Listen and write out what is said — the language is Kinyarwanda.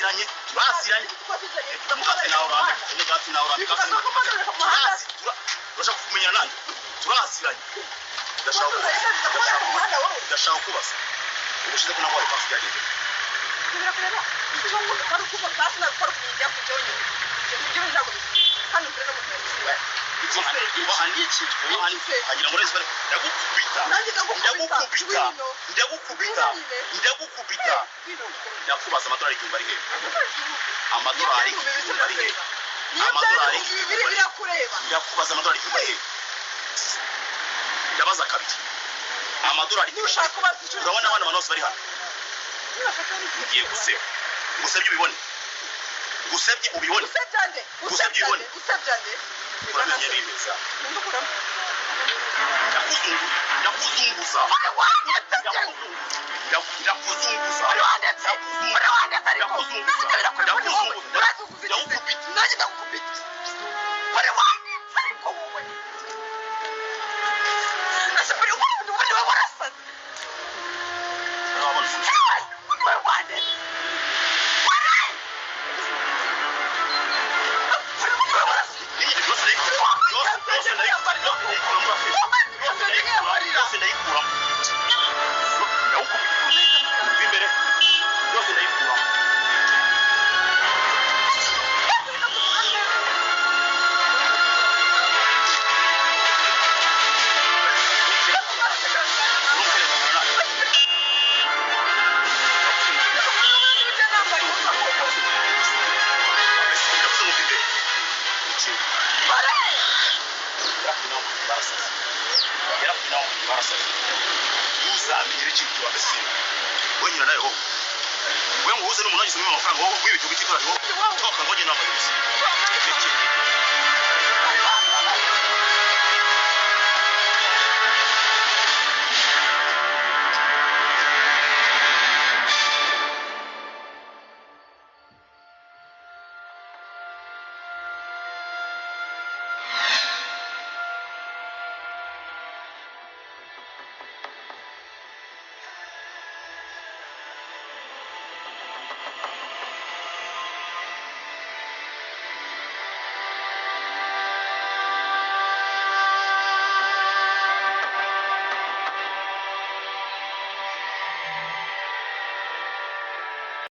turaziranye umugati nawe urashaka kumenya nanjye turaziranye ndashaka kubaza ubushize ko nabaye pasi yagiye ndagukubita ndakubaza amadolari igihumbi ari he amadolari igihumbi ari he ndakubaza amadolari igihumbi ari he ndabaza kabiri amadolari urabona abana bose bari hano ngiye guseba gusebye ubibone gusebye ubibone uramenye neza ndakuzunguza When was the money to me, my friend? What we took it to toka ngoje na mayosi